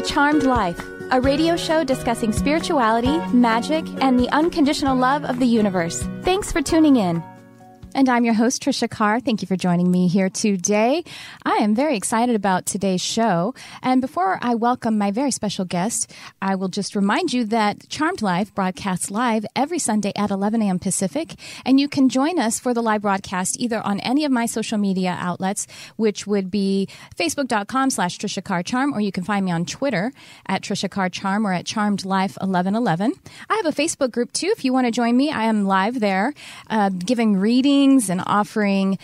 to Charmed Life, a radio show discussing spirituality, magic, and the unconditional love of the universe. Thanks for tuning in. And I'm your host, Tricia Carr. Thank you for joining me here today. I am very excited about today's show. And before I welcome my very special guest, I will just remind you that Charmed Life broadcasts live every Sunday at 11 a.m. Pacific. And you can join us for the live broadcast either on any of my social media outlets, which would be facebook.com/Tricia Carr Charm, or you can find me on Twitter at Tricia Carr Charm or at Charmed Life 1111. I have a Facebook group too. If you want to join me, I am live there, giving readings and offering,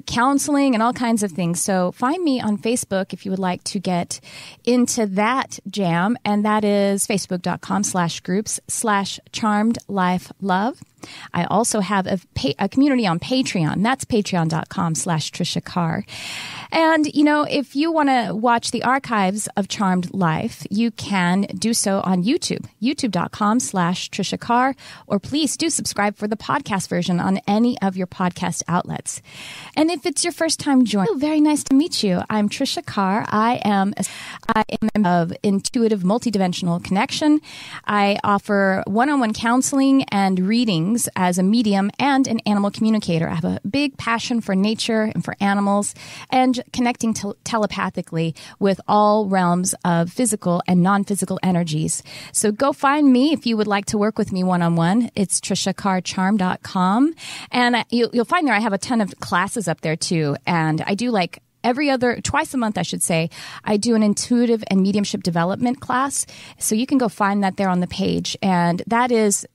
counseling and all kinds of things. So find me on Facebook if you would like to get into that jam. And that is facebook.com/groups/charmedlifelove. I also have a community on Patreon. That's patreon.com/Tricia Carr. And, if you want to watch the archives of Charmed Life, you can do so on YouTube, youtube.com/Tricia Carr, or please do subscribe for the podcast version on any of your podcast outlets. And if it's your first time joining, very nice to meet you. I'm Tricia Carr. I am of Intuitive Multidimensional Connection. I offer one-on-one counseling and readings as a medium and an animal communicator. I have a big passion for nature and for animals and connecting telepathically with all realms of physical and non-physical energies. So go find me if you would like to work with me one-on-one. It's TriciaCarrCharm.com. And you'll find there I have a ton of classes up there too. And I do twice a month, I should say, I do an intuitive and mediumship development class. So you can go find that there on the page. And that is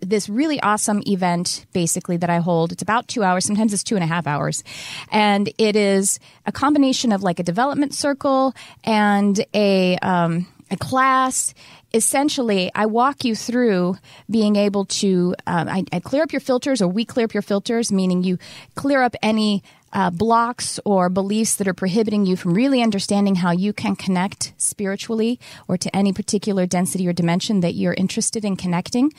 this really awesome event, basically, that I hold. It's about 2 hours. Sometimes it's 2.5 hours. And it is a combination of like a development circle and a class. Essentially, I walk you through being able to, I clear up your filters, or we clear up your filters, meaning you clear up any blocks or beliefs that are prohibiting you from really understanding how you can connect spiritually or to any particular density or dimension that you're interested in connecting.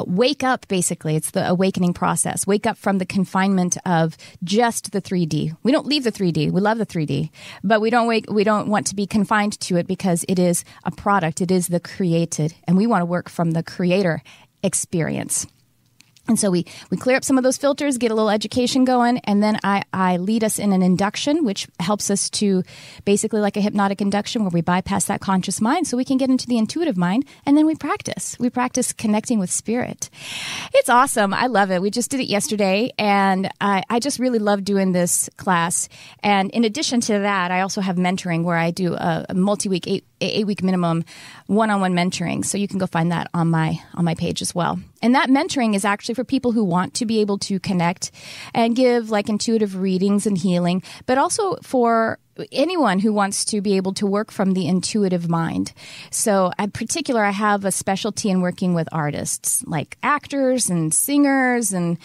Wake up, basically. It's the awakening process. Wake up from the confinement of just the 3D. We don't leave the 3D. We love the 3D, but we don't want to be confined to it because it is a product. It is the created, and we want to work from the creator experience. And so we clear up some of those filters, get a little education going, and then I lead us in an induction, which helps us to basically like a hypnotic induction where we bypass that conscious mind so we can get into the intuitive mind, and then we practice. We practice connecting with spirit. It's awesome. I love it. We just did it yesterday, and I just really love doing this class. And in addition to that, I also have mentoring where I do a multi-week, eight-week minimum one-on-one mentoring. So you can go find that on my page as well. And that mentoring is actually for people who want to be able to connect and give like intuitive readings and healing, but also for anyone who wants to be able to work from the intuitive mind. So in particular, I have a specialty in working with artists like actors and singers and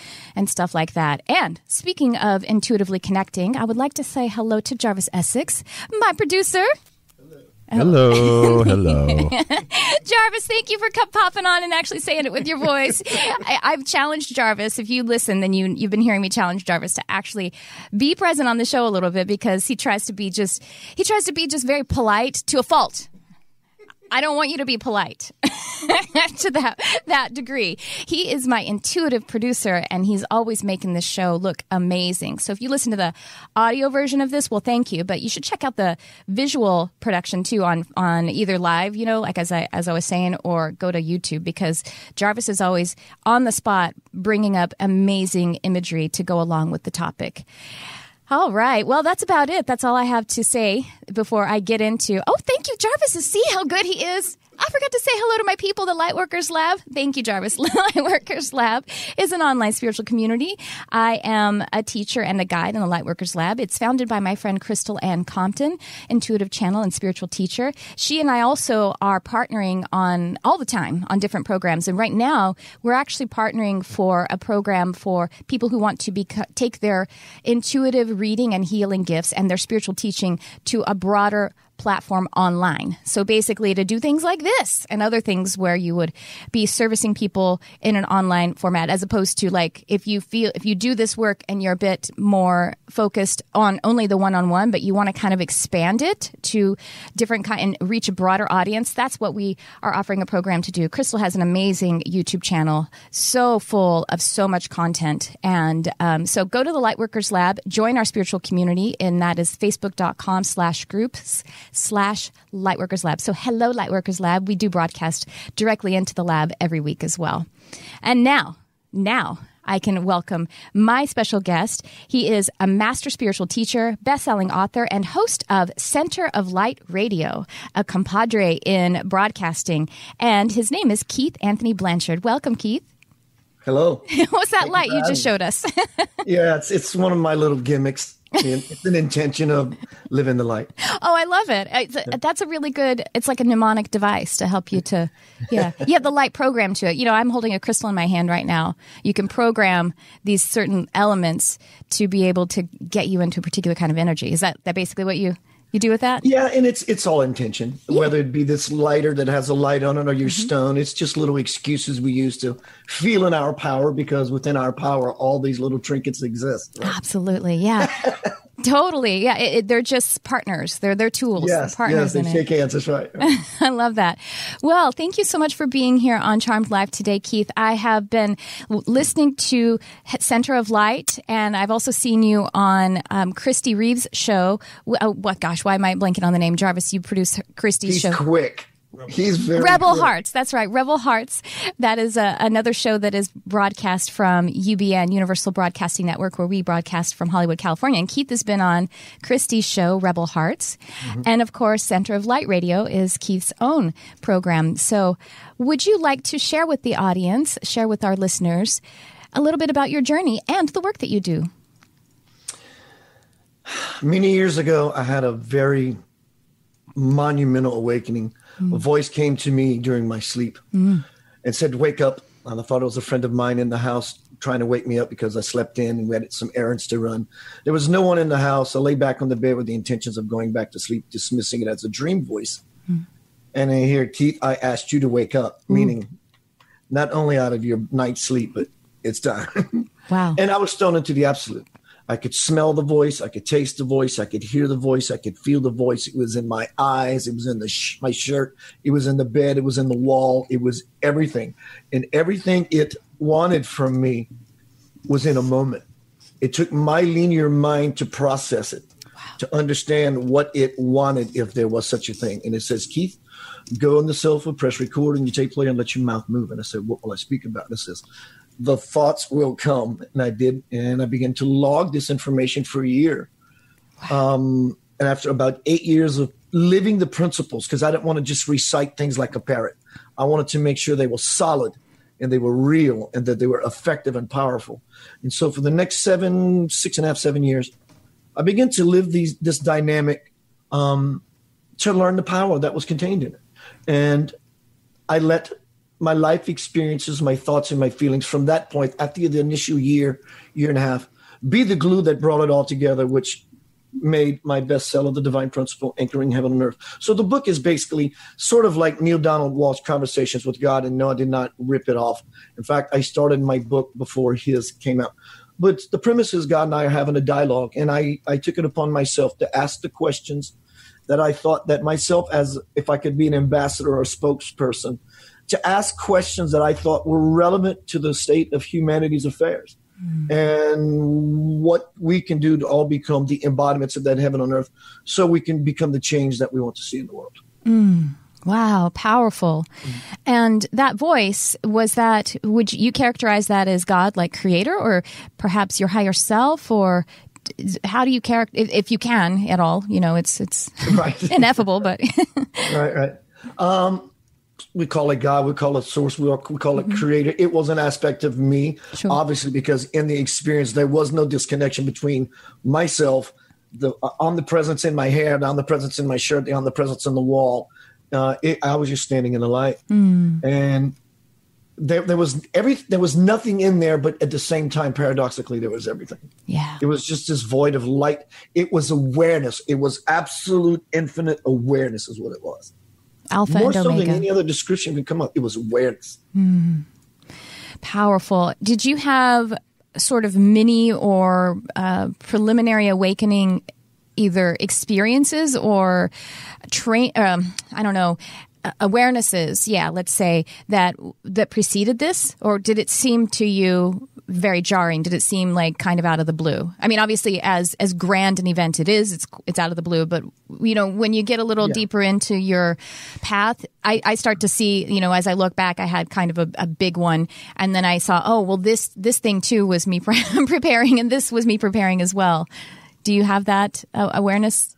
stuff like that. And speaking of intuitively connecting, I would like to say hello to Jarvis Essex, my producer. Hello. Jarvis, thank you for popping on and actually saying it with your voice. I've challenged Jarvis. If you listen, then you've been hearing me challenge Jarvis to actually be present on the show a little bit because he tries to be just very polite to a fault. I don't want you to be polite to that degree. He is my intuitive producer, and he's always making this show look amazing. So if you listen to the audio version of this, well, thank you. But you should check out the visual production, too, on either live, like as I was saying, or go to YouTube, because Jarvis is always on the spot bringing up amazing imagery to go along with the topic. All right. Well, that's about it. That's all I have to say before I get into... Oh, thank you, Jarvis. See how good he is? I forgot to say hello to my people, the Lightworkers Lab. Thank you, Jarvis. Lightworkers Lab is an online spiritual community. I am a teacher and a guide in the Lightworkers Lab. It's founded by my friend Crystal Ann Compton, intuitive channel and spiritual teacher. She and I also are partnering on all the time on different programs. And right now, we're actually partnering for a program for people who want to take their intuitive reading and healing gifts and their spiritual teaching to a broader platform online. So basically to do things like this and other things where you would be servicing people in an online format, as opposed to like if you do this work and you're a bit more focused on only the one-on-one, but you want to kind of expand it to different and reach a broader audience. That's what we are offering a program to do. Crystal has an amazing YouTube channel, so full of so much content. And so go to the Lightworkers Lab, join our spiritual community, and that is facebook.com/groups/Lightworkers Lab. So hello, Lightworkers Lab. We do broadcast directly into the lab every week as well. And now I can welcome my special guest. He is a master spiritual teacher, best-selling author, and host of Center of Light Radio, a compadre in broadcasting. And his name is Keith Anthony Blanchard. Welcome, Keith. Hello. What's that light you just showed us? Yeah, it's one of my little gimmicks. It's an intention of living the light. Oh, I love it. That's a really good, it's like a mnemonic device to help you to, you have the light program to it. You know, I'm holding a crystal in my hand right now. You can program these certain elements to be able to get you into a particular kind of energy. Is that basically what you do with that? Yeah, and it's all intention, whether it be this lighter that has a light on it or your stone. It's just little excuses we use to feel in our power, because within our power, all these little trinkets exist. Right? Absolutely, yeah. Totally, yeah. They're just partners. They're tools. Yes, partners. They shake hands. That's right. I love that. Well, thank you so much for being here on Charmed Life today, Keith. I have been listening to Center of Light, and I've also seen you on Christy Reeves' show. Why am I blanking on the name? Jarvis, you produce Christy's show. He's quick. He's very Rebel quick. Hearts. That's right. Rebel Hearts. That is another show that is broadcast from UBN, Universal Broadcasting Network, where we broadcast from Hollywood, California. And Keith has been on Christy's show, Rebel Hearts. And of course, Center of Light Radio is Keith's own program. So would you like to share with the audience, share with our listeners, a little bit about your journey and the work that you do? Many years ago, I had a very monumental awakening. A voice came to me during my sleep and said, "Wake up." And I thought it was a friend of mine in the house trying to wake me up because I slept in and we had some errands to run. There was no one in the house. I lay back on the bed with the intentions of going back to sleep, dismissing it as a dream voice. And I hear, "Keith, I asked you to wake up," meaning not only out of your night's sleep, but it's time. Wow. And I was thrown into the absolute. I could smell the voice. I could taste the voice. I could hear the voice. I could feel the voice. It was in my eyes. It was in my shirt. It was in the bed. It was in the wall. It was everything. And everything it wanted from me was in a moment. It took my linear mind to process it, to understand what it wanted, if there was such a thing. And it says, "Keith, go on the sofa, press record, and you take play and let your mouth move." And I said, "What will I speak about?" And it says, "The thoughts will come." And I did. And I began to log this information for a year. And after about 8 years of living the principles, because I didn't want to just recite things like a parrot. I wanted to make sure they were solid and they were real and that they were effective and powerful. And so for the next 7 years, I began to live this dynamic to learn the power that was contained in it. And I let my life experiences, my thoughts and my feelings from that point, after the initial year and a half, be the glue that brought it all together, which made my bestseller, The Divine Principle, Anchoring Heaven on Earth. So the book is basically sort of like Neil Donald Walsh's Conversations with God. And no, I did not rip it off. In fact, I started my book before his came out. But the premise is God and I are having a dialogue. And I took it upon myself to ask the questions that I thought that myself, as if I could be an ambassador or a spokesperson, to ask questions that I thought were relevant to the state of humanity's affairs and what we can do to all become the embodiments of that heaven on earth so we can become the change that we want to see in the world. Wow, powerful. And that voice, would you characterize that as God, like creator, or perhaps your higher self, or how do you if you can at all? You know, it's right. ineffable, but right. We call it God. We call it source. We call it creator. It was an aspect of me, sure. Obviously, because in the experience, there was no disconnection between myself, the omnipresence in my hair, the omnipresence in my shirt, the omnipresence on the wall. I was just standing in the light. And there was nothing in there, but at the same time, paradoxically, there was everything. Yeah. It was just this void of light. It was awareness. It was absolute infinite awareness is what it was. Alpha More and so Omega. than any other description could come up. It was awareness. Powerful. Did you have sort of mini or preliminary awakening, either experiences or awarenesses, let's say, that preceded this? Or did it seem to you very jarring? Did it seem like kind of out of the blue? I mean, obviously, as grand an event it is, it's out of the blue. But, when you get a little deeper into your path, I start to see, as I look back, I had kind of a big one. And then I saw, oh, well, this thing too was me preparing, and this was me preparing as well. Do you have that awareness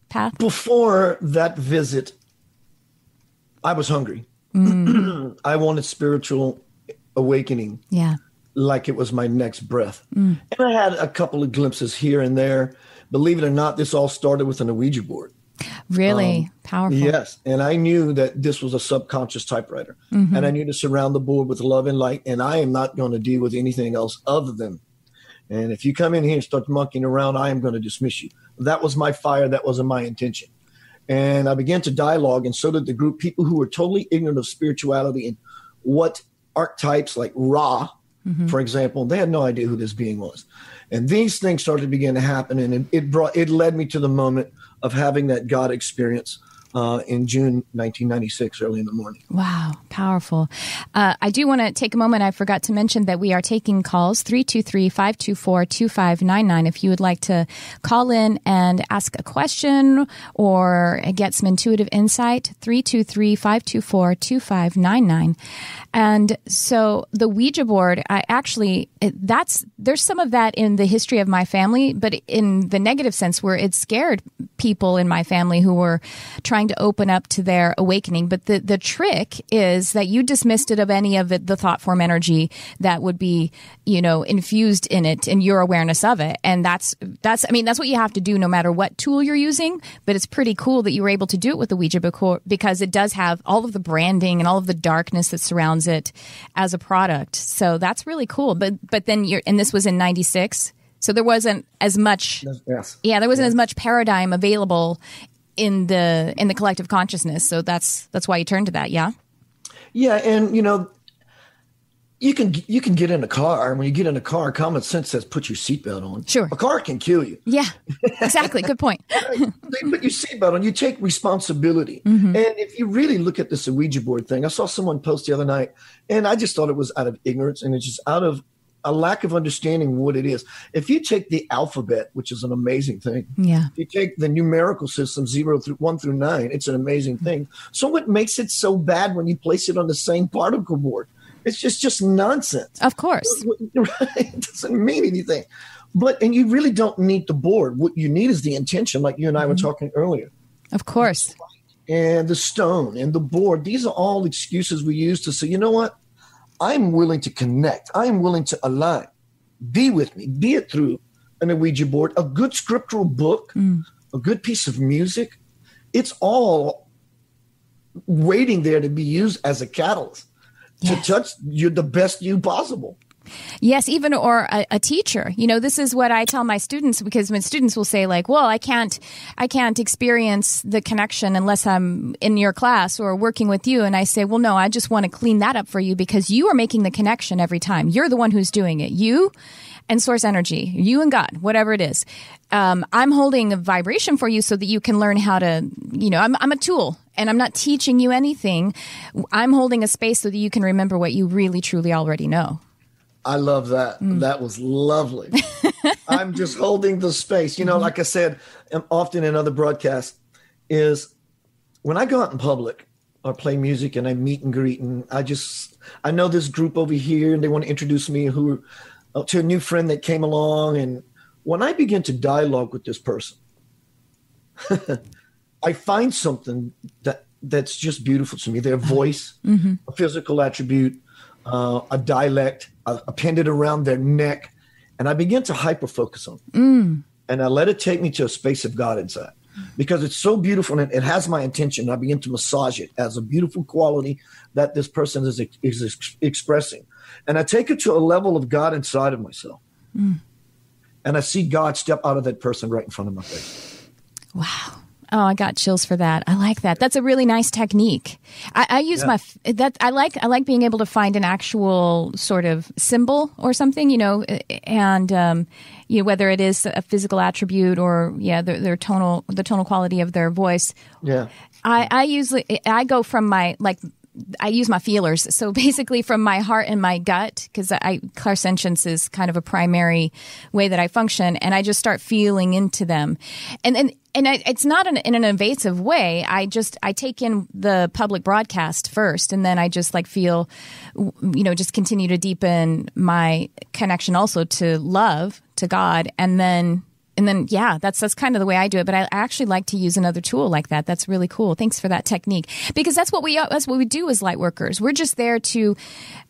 path? Before that visit, I was hungry. I wanted spiritual awakening. Yeah. Like it was my next breath. And I had a couple of glimpses here and there. Believe it or not, this all started with an Ouija board. Really powerful. Yes. And I knew that this was a subconscious typewriter. And I knew to surround the board with love and light. And I am not going to deal with anything else other than. And if you come in here and start monkeying around, I am going to dismiss you. That was my fire. That wasn't my intention. And I began to dialogue, and so did the group, people who were totally ignorant of spirituality and what archetypes like Ra, for example, they had no idea who this being was. And these things started to begin to happen, and it led me to the moment of having that God experience in June 1996, early in the morning. Wow, powerful. I do want to take a moment. I forgot to mention that we are taking calls, 323-524-2599. If you would like to call in and ask a question or get some intuitive insight, 323-524-2599. And so the Ouija board, there's some of that in the history of my family, but in the negative sense where it scared people in my family who were trying to open up to their awakening. But the trick is that you dismissed it of any of the thought form energy that would be, infused in it, in your awareness of it. And that's what you have to do no matter what tool you're using. But it's pretty cool that you were able to do it with the Ouija board, because it does have all of the branding and all of the darkness that surrounds it as a product. So that's really cool. But then and this was in 96. So there wasn't as much, there wasn't as much paradigm available in the collective consciousness. So that's why you turned to that. Yeah. Yeah. And you can get in a car. When you get in a car, common sense says, put your seatbelt on. Sure. A car can kill you. Yeah, exactly. Good point. They put your seatbelt on. You take responsibility. And if you really look at this Ouija board thing, I saw someone post the other night, and I just thought it was out of ignorance, and it's just out of a lack of understanding what it is. If you take the alphabet, which is an amazing thing, if you take the numerical system 1 through 9, it's an amazing thing. So what makes it so bad when you place it on the same particle board? It's just nonsense. Of course. It doesn't mean anything. And you really don't need the board. What you need is the intention, like you and I were talking earlier. Of course. And the stone and the board, these are all excuses we use to say, you know what? I'm willing to connect. I'm willing to align. Be with me. Be it through an Ouija board, a good scriptural book, a good piece of music. It's all waiting there to be used as a catalyst to touch you the best you possible. Yes, even or a teacher. This is what I tell my students, because when students will say like, well, I can't experience the connection unless I'm in your class or working with you. And I say, well, no, I just want to clean that up for you, because you are making the connection every time. You're the one who's doing it. You and source energy, you and God, whatever it is. I'm holding a vibration for you so that you can learn how to, I'm a tool, and I'm not teaching you anything. I'm holding a space so that you can remember what you really, truly already know. I love that. That was lovely. I'm just holding the space. Like I said, often in other broadcasts, is when I go out in public or play music and I meet and greet, and I know this group over here, and they want to introduce me to a new friend that came along. And when I begin to dialogue with this person, I find something that's just beautiful to me. Their voice, a physical attribute, a dialect, a pendant around their neck, and I begin to hyper focus on it. And I let it take me to a space of God inside. because it's so beautiful and it has my attention. I begin to massage it as a beautiful quality that this person is expressing. And I take it to a level of God inside of myself. And I see God step out of that person right in front of my face. Wow. Oh, I got chills for that. I like that. That's a really nice technique. I use I like being able to find an actual sort of symbol or something, and whether it is a physical attribute or the tonal quality of their voice. Yeah. I go from I use my feelers. So basically from my heart and my gut, because clairsentience is kind of a primary way that I function, and I just start feeling into them. And it's not in an invasive way. I take in the public broadcast first, and then I just feel, just continue to deepen my connection also to love, to God. And then that's kind of the way I do it. But I actually like to use another tool like that. That's really cool. Thanks for that technique, because that's what we do as light workers. We're just there to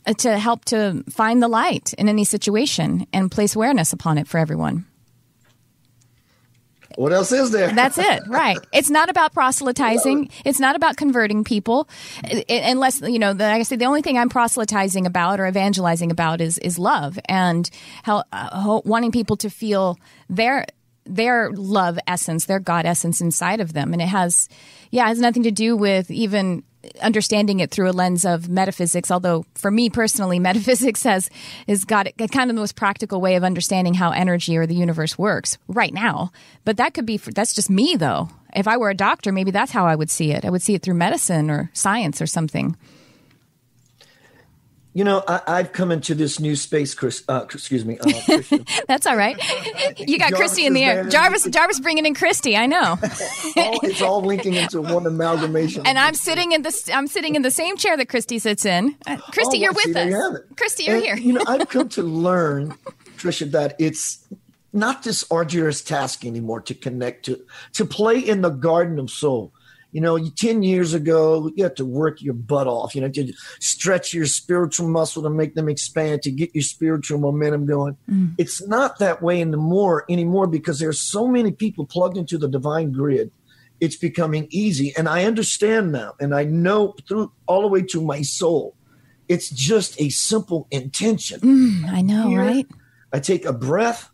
help to find the light in any situation and place awareness upon it for everyone. What else is there? That's it, right? It's not about proselytizing. It's not about converting people, unless like I say, the only thing I'm proselytizing about or evangelizing about is love and wanting people to feel their love essence, their God essence inside of them. And it has nothing to do with even understanding it through a lens of metaphysics. Although for me personally, metaphysics is got kind of the most practical way of understanding how energy or the universe works right now. But that's just me though. If I were a doctor, maybe that's how I would see it. I would see it through medicine or science or something. I've come into this new space, Christian. That's all right. You got Jarvis Christy in the air. Jarvis bringing in Christy. I know. It's all linking into one amalgamation. And I'm sitting in the same chair that Christy sits in. Christy, you're with us. Christy, you're here. I've come to learn, Tricia, that it's not this arduous task anymore to connect to play in the garden of soul. 10 years ago, you had to work your butt off, to stretch your spiritual muscle to make them expand, to get your spiritual momentum going. It's not that way anymore because there's so many people plugged into the divine grid. It's becoming easy. And I understand now, and I know through all the way to my soul, it's just a simple intention. I know, right? I take a breath.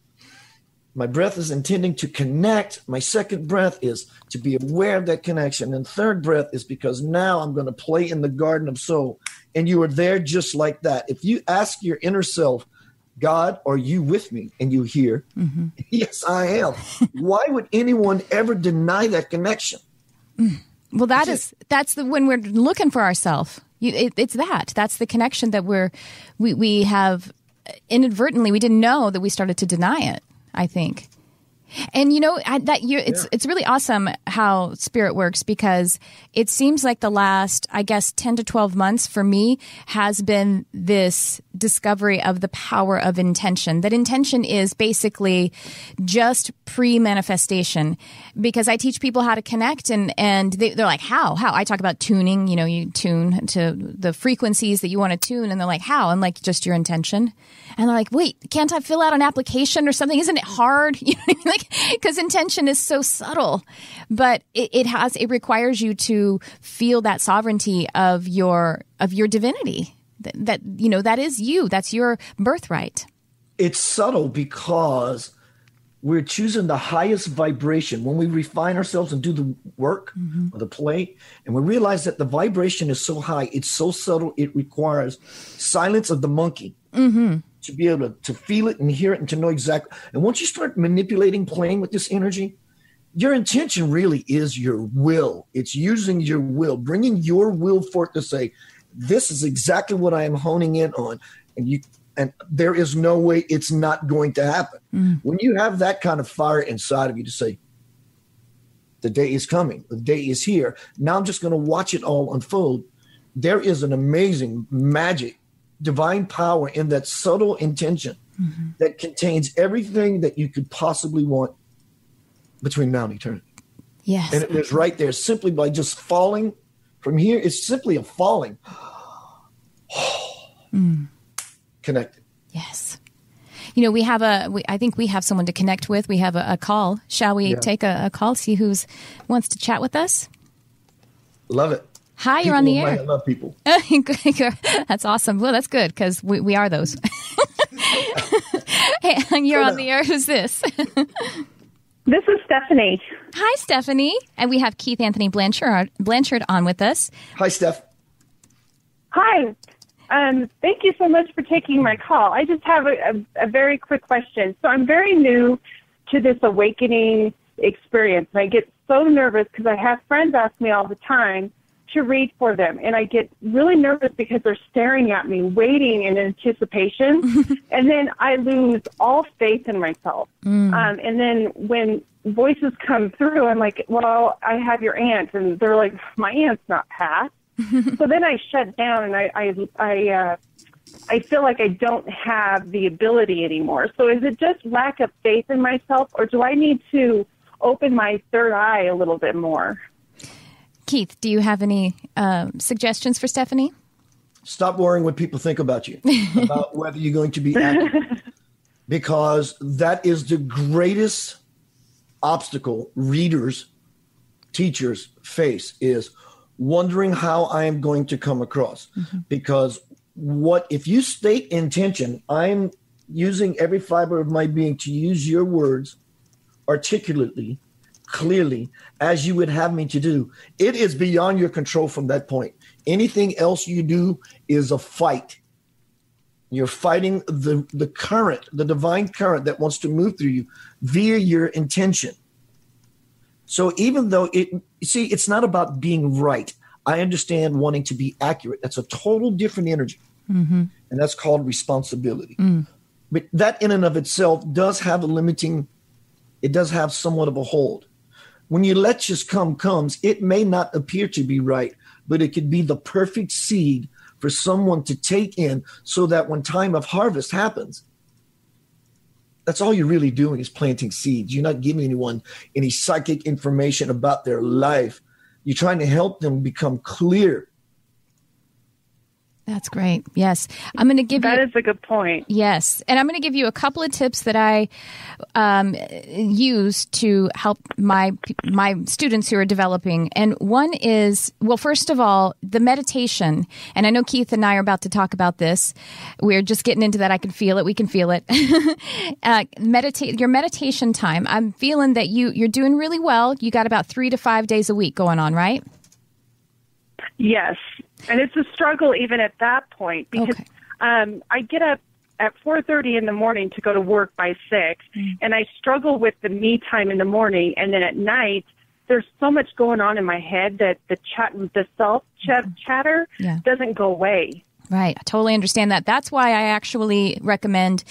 My breath is intending to connect. My second breath is to be aware of that connection. And third breath is because now I'm going to play in the garden of soul. And you are there just like that. If you ask your inner self, God, are you with me? And you hear, yes, I am. Why would anyone ever deny that connection? Well, when we're looking for ourselves. That's the connection that we have inadvertently. We didn't know that we started to deny it, I think. And it's really awesome how spirit works, because it seems like the last, 10 to 12 months for me has been this discovery of the power of intention. That intention is basically just pre-manifestation, because I teach people how to connect and they're like, how? I talk about tuning, you tune to the frequencies that you want to tune, and they're like, how? I'm like, just your intention. And they're like, wait, can't I fill out an application or something? Isn't it hard? Because intention is so subtle, but it requires you to feel that sovereignty of your divinity. That is you. That's your birthright. It's subtle because we're choosing the highest vibration. When we refine ourselves and do the work or the play, and we realize that the vibration is so high, it's so subtle, it requires silence of the monkey. To be able to feel it and hear it and to know exactly. And once you start manipulating, playing with this energy, your intention really is your will. It's using your will, bringing your will forth to say, this is exactly what I am honing in on. And there is no way it's not going to happen. When you have that kind of fire inside of you to say, the day is coming, the day is here. Now I'm just going to watch it all unfold. There is an amazing magic, divine power in that subtle intention that contains everything that you could possibly want between now and eternity. Yes. And it is right there simply by just falling from here. It's simply a falling. Connected. Yes. I think we have someone to connect with. We have a call. Shall we take a call, see who wants to chat with us? Love it. Hi, you're on the air. I love people. That's awesome. Well, that's good because we are those. Hey, you're on the air. Who's this? This is Stephanie. Hi, Stephanie. And we have Keith Anthony Blanchard on with us. Hi, Steph. Hi. Thank you so much for taking my call. I just have a very quick question. So I'm very new to this awakening experience. And I get so nervous because I have friends ask me all the time to read for them. And I get really nervous because they're staring at me, waiting in anticipation. And then I lose all faith in myself. And then when voices come through, I'm like, well, I have your aunt. And they're like, my aunt's not Pat. So then I shut down and I feel like I don't have the ability anymore. So is it just lack of faith in myself, or do I need to open my third eye a little bit more? Keith, do you have any suggestions for Stephanie? Stop worrying what people think about you, about whether you're going to be accurate, because that is the greatest obstacle readers, teachers face, is wondering how I am going to come across. Because if you state intention, I'm using every fiber of my being to use your words articulately, clearly, as you would have me to do. It is beyond your control from that point. Anything else you do is a fight. You're fighting the current, the divine current that wants to move through you via your intention. So even though it's not about being right. I understand wanting to be accurate. That's a total different energy. And that's called responsibility. But that in and of itself does have it does have somewhat of a hold. When you let just comes, it may not appear to be right, but it could be the perfect seed for someone to take in so that when time of harvest happens, that's all you're really doing is planting seeds. You're not giving anyone any psychic information about their life. You're trying to help them become clear. That's great. Yes. I'm going to give That is a good point. Yes. And I'm going to give you a couple of tips that I use to help my students who are developing. And one is, well, first of all, the meditation. And I know Keith and I are about to talk about this. We're just getting into that. I can feel it. We can feel it. Your meditation time. I'm feeling that you're doing really well. You got about 3 to 5 days a week going on, right? Yes. And it's a struggle even at that point because I get up at 4:30 in the morning to go to work by 6, and I struggle with the me time in the morning. And then at night, there's so much going on in my head that the self chatter doesn't go away. Right. I totally understand that. That's why I actually recommend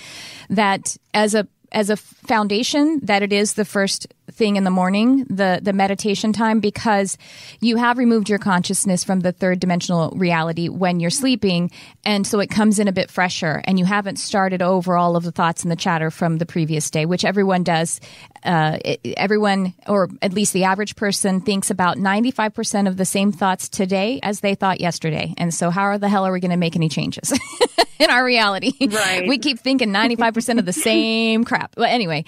that as a foundation, that it is the first thing in the morning, the meditation time, because you have removed your consciousness from the third dimensional reality when you're sleeping. And so it comes in a bit fresher, and you haven't started over all of the thoughts and the chatter from the previous day, which everyone does. Everyone, or at least the average person, thinks about 95% of the same thoughts today as they thought yesterday. And so how the hell are we going to make any changes in our reality? Right. We keep thinking 95% of the same crap. Well, anyway,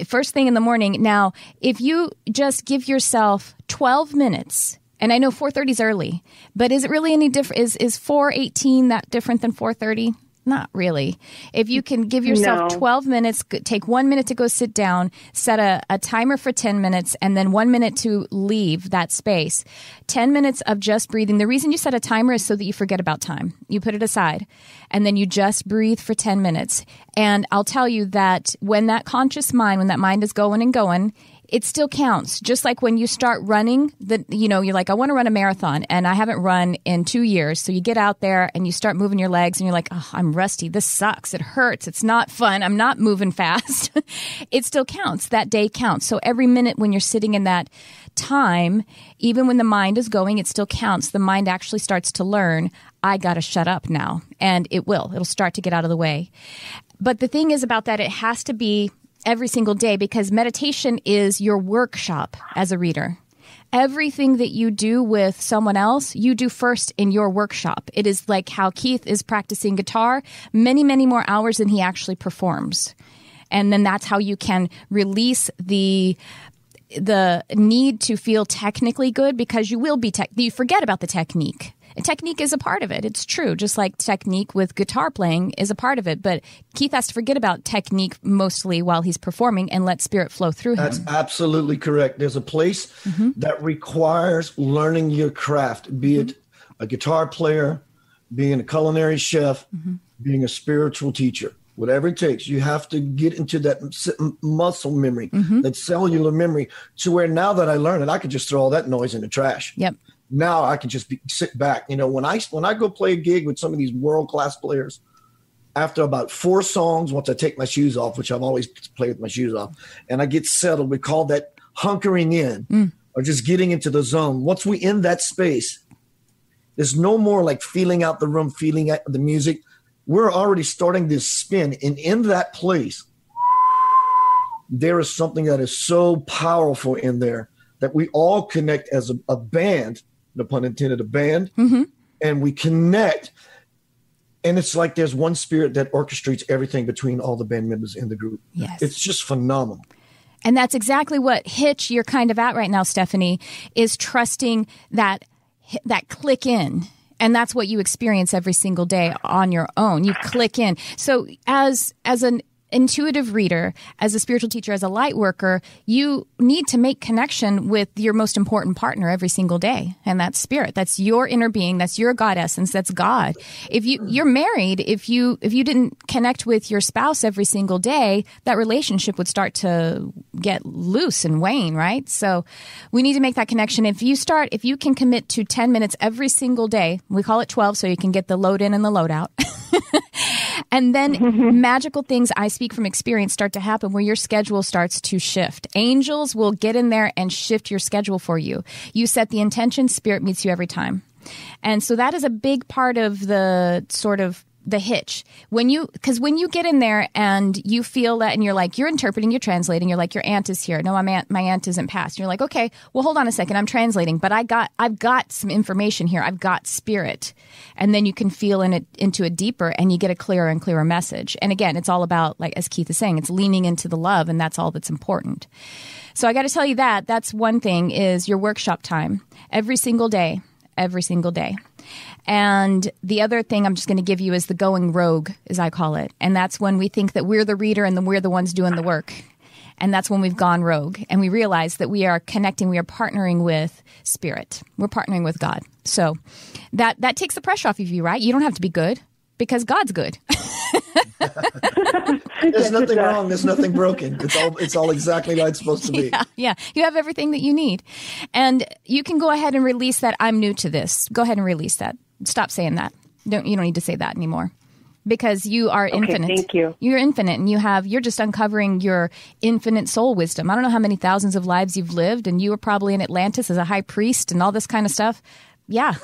first thing in the morning. Now, if you just give yourself 12 minutes, and I know 4:30 is early, but is it really any different? Is 4:18 that different than 4:30? Not really. If you can give yourself 12 minutes, take 1 minute to go sit down, set a timer for 10 minutes, and then 1 minute to leave that space. 10 minutes of just breathing. The reason you set a timer is so that you forget about time. You put it aside, and then you just breathe for 10 minutes. And I'll tell you that when that conscious mind, when that mind is going and going, it still counts. Just like when you start running, you're like, I want to run a marathon, and I haven't run in 2 years. So you get out there and you start moving your legs, and you're like, oh, I'm rusty. This sucks. It hurts. It's not fun. I'm not moving fast. It still counts. That day counts. So every minute when you're sitting in that time, even when the mind is going, it still counts. The mind actually starts to learn, I got to shut up now. And it will. It'll start to get out of the way. But the thing is about that, it has to be every single day, because meditation is your workshop as a reader. everything that you do with someone else, you do first in your workshop. It is like how Keith is practicing guitar many, many more hours than he actually performs. And then that's how you can release the need to feel technically good, because you will be you forget about the technique. Technique is a part of it. It's true. Just like technique with guitar playing is a part of it. But Keith has to forget about technique mostly while he's performing and let spirit flow through him. That's absolutely correct. There's a place that requires learning your craft, be it a guitar player, being a culinary chef, being a spiritual teacher. Whatever it takes, you have to get into that muscle memory, that cellular memory, to where now that I learn it, I can just throw all that noise in the trash. Yep. Now I can just sit back. You know, when I go play a gig with some of these world-class players, after about 4 songs, once I take my shoes off, which I've always played with my shoes off, and I get settled, we call that hunkering in or just getting into the zone. Once we're in that space, there's no more like feeling out the room, feeling out the music. We're already starting this spin. And in that place, there is something that is so powerful in there that we all connect as a band, no pun intended, a band, and we connect. And it's like there's one spirit that orchestrates everything between all the band members in the group. Yes. It's just phenomenal. And that's exactly what hitch you're kind of at right now, Stephanie, is trusting that click in. And that's what you experience every single day on your own. You click in. So as an intuitive reader, as a spiritual teacher, as a light worker, you need to make connection with your most important partner every single day. And that's spirit. That's your inner being. That's your God essence. That's God. If you're married, if you didn't connect with your spouse every single day, that relationship would start to get loose and wane, right? So we need to make that connection. If you can commit to 10 minutes every single day, we call it 12 so you can get the load in and the load out. And then magical things, I speak from experience, start to happen where your schedule starts to shift. Angels will get in there and shift your schedule for you. You set the intention, spirit meets you every time. And so that is a big part of the sort of the hitch. Because when you get in there and you feel that and you're like, you're interpreting, you're translating, you're like, your aunt is here. No, my aunt isn't passed. You're like, okay, well, hold on a second. I'm translating, but I've got some information here. I've got spirit. And then you can feel into it deeper and you get a clearer and clearer message. And again, it's all about, like, as Keith is saying, it's leaning into the love, and that's all that's important. So I got to tell you that's one thing, is your workshop time every single day. And the other thing I'm just going to give you is the going rogue, as I call it. And that's when we think that we're the reader and then we're the ones doing the work. And that's when we've gone rogue and we realize that we are connecting, we are partnering with spirit. We're partnering with God. So that takes the pressure off of you, right? You don't have to be good because God's good. There's nothing wrong. There's nothing broken. It's all exactly how it's supposed to be. Yeah. You have everything that you need. And you can go ahead and release that. I'm new to this. Go ahead and release that. Stop saying that. You don't need to say that anymore. Because you are infinite. Thank you. You're infinite, and you're just uncovering your infinite soul wisdom. I don't know how many thousands of lives you've lived, and you were probably in Atlantis as a high priest and all this kind of stuff. Yeah.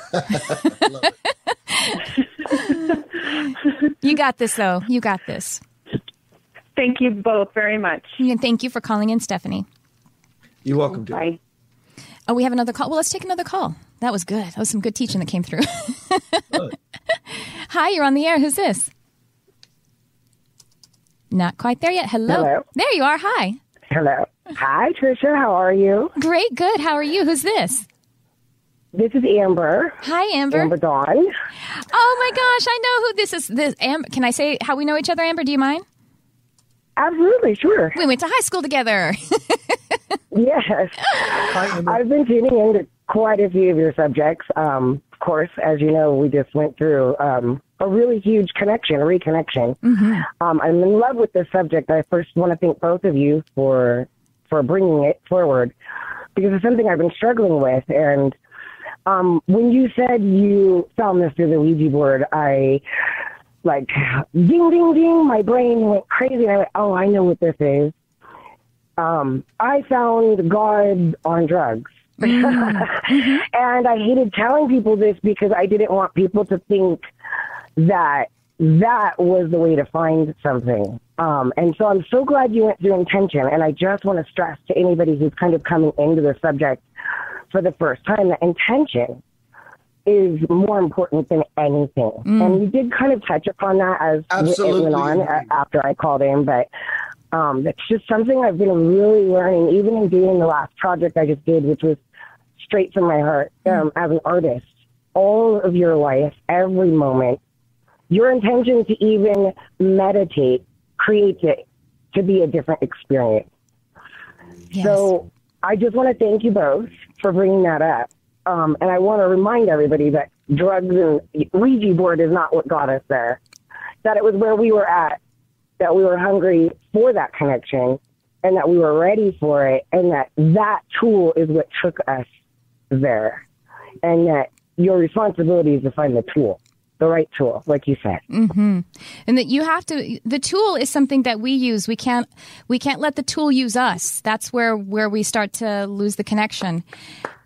You got this, though. You got this. Thank you both very much. And thank you for calling in, Stephanie. You're welcome, dear. Bye. Oh, we have another call. Well, let's take another call. That was good. That was some good teaching that came through. Hi, you're on the air. Who's this? Not quite there yet. Hello. There you are. Hi. Hello. Hi, Tricia. How are you? Great. Good. How are you? Who's this? This is Amber. Hi, Amber. Amber Dawn. Oh, my gosh. I know who this is. Can I say how we know each other, Amber? Do you mind? Absolutely. Sure. We went to high school together. Yes. Hi, Amber. I've been tuning into quite a few of your subjects. Of course, as you know, we just went through a really huge reconnection. Mm-hmm. I'm in love with this subject. I first want to thank both of you for bringing it forward, because it's something I've been struggling with. And when you said you found this through the Ouija board, I, like, ding, ding, ding, my brain went crazy. And I went, oh, I know what this is. I found God on drugs. Mm-hmm. And I hated telling people this because I didn't want people to think that was the way to find something. And so I'm so glad you went through intention. And I just want to stress to anybody who's kind of coming into the subject for the first time that intention is more important than anything. And you did kind of touch upon that as it went on after I called in, but that's just something I've been really learning, even in doing the last project I just did, which was straight from my heart. As an artist, all of your life, every moment, your intention to even meditate creates it to be a different experience. Yes. So I just want to thank you both for bringing that up. And I want to remind everybody that drugs and Ouija board is not what got us there, that it was where we were at, that we were hungry for that connection, and that we were ready for it, and that tool is what took us there, and that your responsibility is to find the tool, the right tool, like you said. And that you have to, the tool is something that we use. We can't let the tool use us. That's where we start to lose the connection.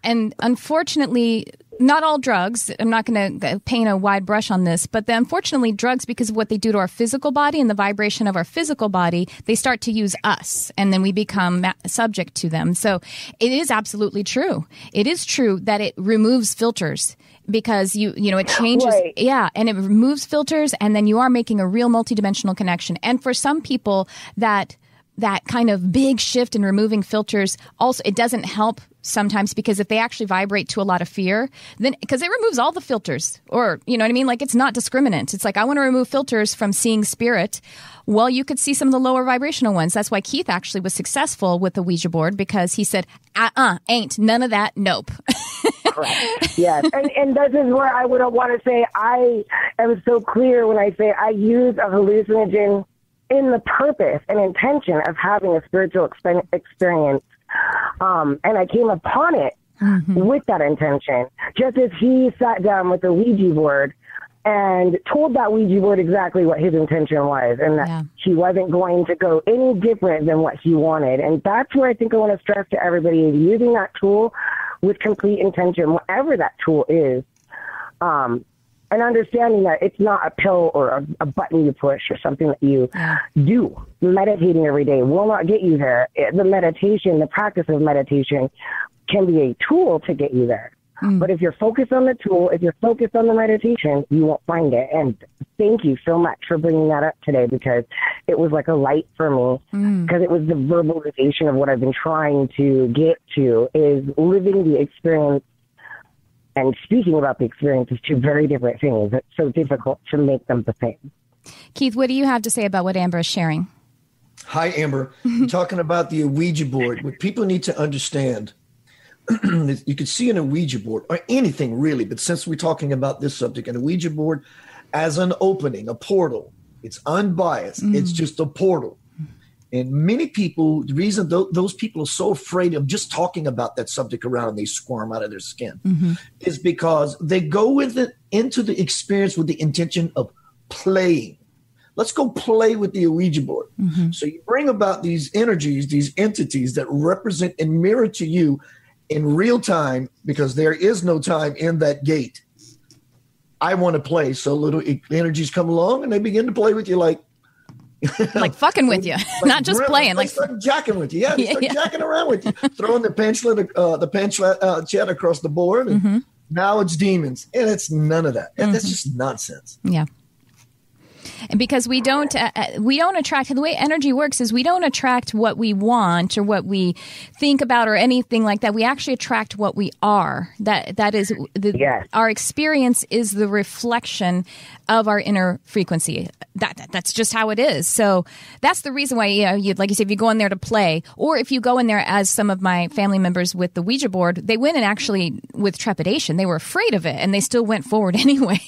And unfortunately, not all drugs, I'm not going to paint a wide brush on this, but unfortunately drugs, because of what they do to our physical body and the vibration of our physical body, they start to use us, and then we become subject to them. So it is absolutely true. It is true that it removes filters, because you know, it changes. Right. Yeah. And it removes filters, and then you are making a real multidimensional connection. And for some people, that kind of big shift in removing filters, also, it doesn't help sometimes, because if they actually vibrate to a lot of fear, then, because it removes all the filters, or, you know what I mean? Like, it's not discriminant. It's like, I want to remove filters from seeing spirit. Well, you could see some of the lower vibrational ones. That's why Keith actually was successful with the Ouija board, because he said, ain't none of that. Nope. Correct. Yes. And this is where I would want to say I am so clear when I say I use a hallucinogen in the purpose and intention of having a spiritual experience. And I came upon it with that intention, just as he sat down with the Ouija board and told that Ouija board exactly what his intention was, and that he wasn't going to go any different than what he wanted. And that's where I think I want to stress to everybody, is using that tool with complete intention, whatever that tool is, and understanding that it's not a pill or a button you push or something that you do. Meditating every day will not get you there. The meditation, the practice of meditation, can be a tool to get you there. But if you're focused on the tool, if you're focused on the meditation, you won't find it. And thank you so much for bringing that up today, because it was like a light for me, because it was the verbalization of what I've been trying to get to, is living the experience and speaking about the experience is two very different things. It's so difficult to make them the same. Keith, what do you have to say about what Amber is sharing? Hi, Amber. You're talking about the Ouija board. What people need to understand, you can see in a Ouija board, or anything really, but since we're talking about this subject, an Ouija board as an opening, a portal. It's unbiased. It's just a portal. And many people, the reason those people are so afraid of just talking about that subject around and they squirm out of their skin is because they go with it into the experience with the intention of playing. Let's go play with the Ouija board. So you bring about these energies, these entities that represent and mirror to you in real time, because there is no time in that gate. I want to play. So little energies come along and they begin to play with you like fucking with you, not just playing. Like start jacking with you. Yeah, they start jacking around with you, throwing the panchet across the board. And now it's demons, and it's none of that. And that's just nonsense. Yeah. And because we don't attract, the way energy works is we don't attract what we want or what we think about or anything like that. We actually attract what we are. That is our experience is the reflection of our inner frequency. That's just how it is. So that's the reason why, like you said, if you go in there to play, or if you go in there as some of my family members with the Ouija board, they went in actually with trepidation. They were afraid of it, and they still went forward anyway.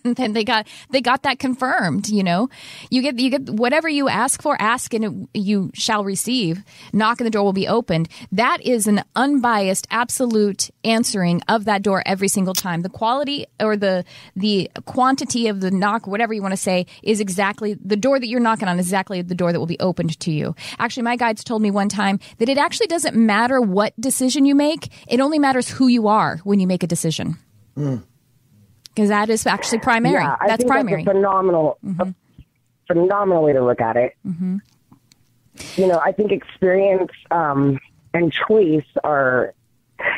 And then they got that confirmed. You get whatever you ask for, ask and you shall receive. Knock and the door will be opened. That is an unbiased, absolute answering of that door every single time. The quality or the quantity of the knock, whatever you want to say, is exactly the door that you're knocking on is exactly the door that will be opened to you. Actually, my guides told me one time that it actually doesn't matter what decision you make. It only matters who you are when you make a decision. Because that is actually primary. Yeah, that's primary. That's a phenomenal way to look at it. I think experience and choice are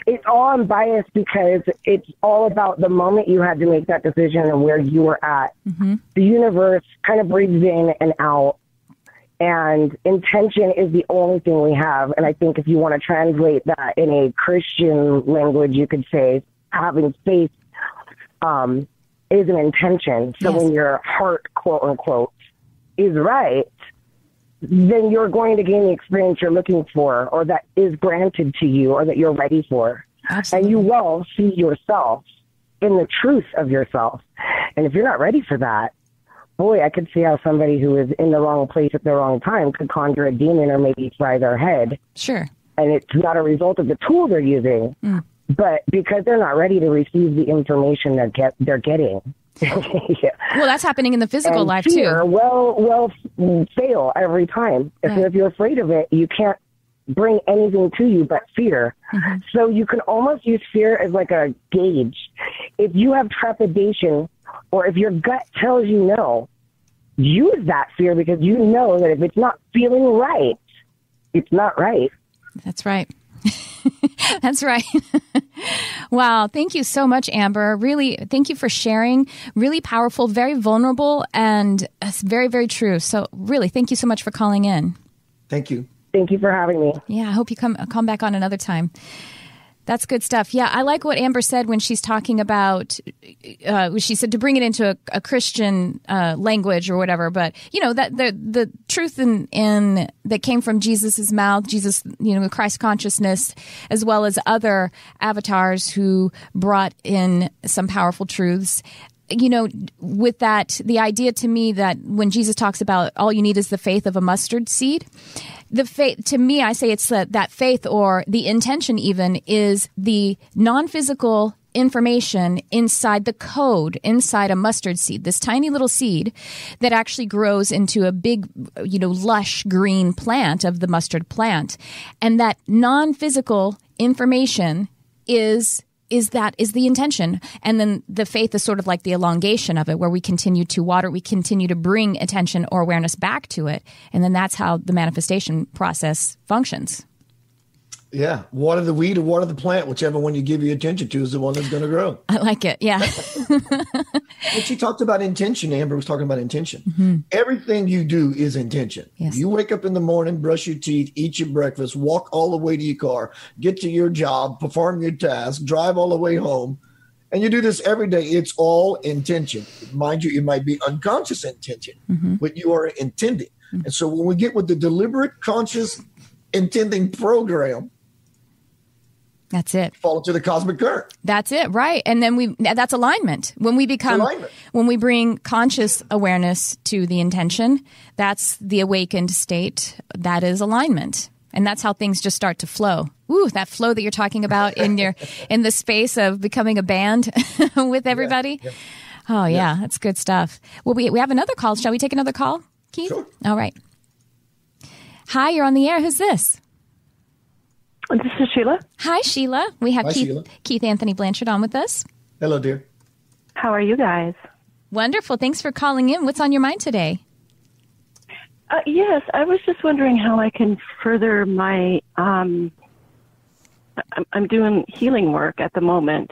It's all unbiased because it's all about the moment you had to make that decision and where you were at. Mm-hmm. The universe kind of breathes in and out, and intention is the only thing we have. And I think if you want to translate that in a Christian language, you could say having faith is an intention. So Yes. when your heart, quote unquote, is right, then you're going to gain the experience you're looking for, or that is granted to you, or that you're ready for. Absolutely. And you will see yourself in the truth of yourself. And if you're not ready for that, boy, I could see how somebody who is in the wrong place at the wrong time could conjure a demon or maybe fry their head. Sure. And it's not a result of the tool they're using, but because they're not ready to receive the information they're getting. Yeah. Well, that's happening in the physical And life fear too. will fail every time. Right. If you're afraid of it, you can't bring anything to you but fear. Mm-hmm. So you can almost use fear as like a gauge. If you have trepidation, or if your gut tells you no, use that fear, because you know that if it's not feeling right, it's not right. That's right. That's right. Wow. Thank you so much, Amber. Really, thank you for sharing. Really powerful, very vulnerable, and it's very, very true. So really, thank you so much for calling in. Thank you. Thank you for having me. Yeah, I hope you come back on another time. That's good stuff. Yeah, I like what Amber said when she's talking about, she said to bring it into a Christian language or whatever. But, you know, that the truth in that came from Jesus's mouth, Jesus, you know, Christ consciousness, as well as other avatars who brought in some powerful truths. You know, with that, the idea to me that when Jesus talks about all you need is the faith of a mustard seed, the faith, to me, I say it's that faith, or the intention even, is the non-physical information inside the code, inside a mustard seed, this tiny little seed that actually grows into a big, you know, lush green plant of the mustard plant. And that non-physical information is the intention. And then the faith is sort of like the elongation of it, where we continue to water, we continue to bring attention or awareness back to it. And then that's how the manifestation process functions. Yeah. Water the weed or water the plant, whichever one you give your attention to is the one that's going to grow. I like it. Yeah. When she talked about intention, Amber was talking about intention. Mm-hmm. Everything you do is intention. Yes. You wake up in the morning, brush your teeth, eat your breakfast, walk all the way to your car, get to your job, perform your task, drive all the way home. And you do this every day. It's all intention. Mind you, it might be unconscious intention, but you are intending. And so when we get with the deliberate, conscious, intending program, That's it. fall into the cosmic current. That's it. Right. And then that's alignment. When we become, when we bring conscious awareness to the intention, that's the awakened state. That is alignment. And that's how things just start to flow. Ooh, that flow that you're talking about in the space of becoming a band with everybody. Yeah. Oh yeah, that's good stuff. Well, we have another call. Shall we take another call, Keith? Sure. All right. Hi, you're on the air. Who's this? This is Sheila. Hi, Sheila. We have Hi, Sheila. Keith Anthony Blanchard on with us. Hello, dear. How are you guys? Wonderful. Thanks for calling in. What's on your mind today? Yes, I was just wondering how I can further my. I'm doing healing work at the moment,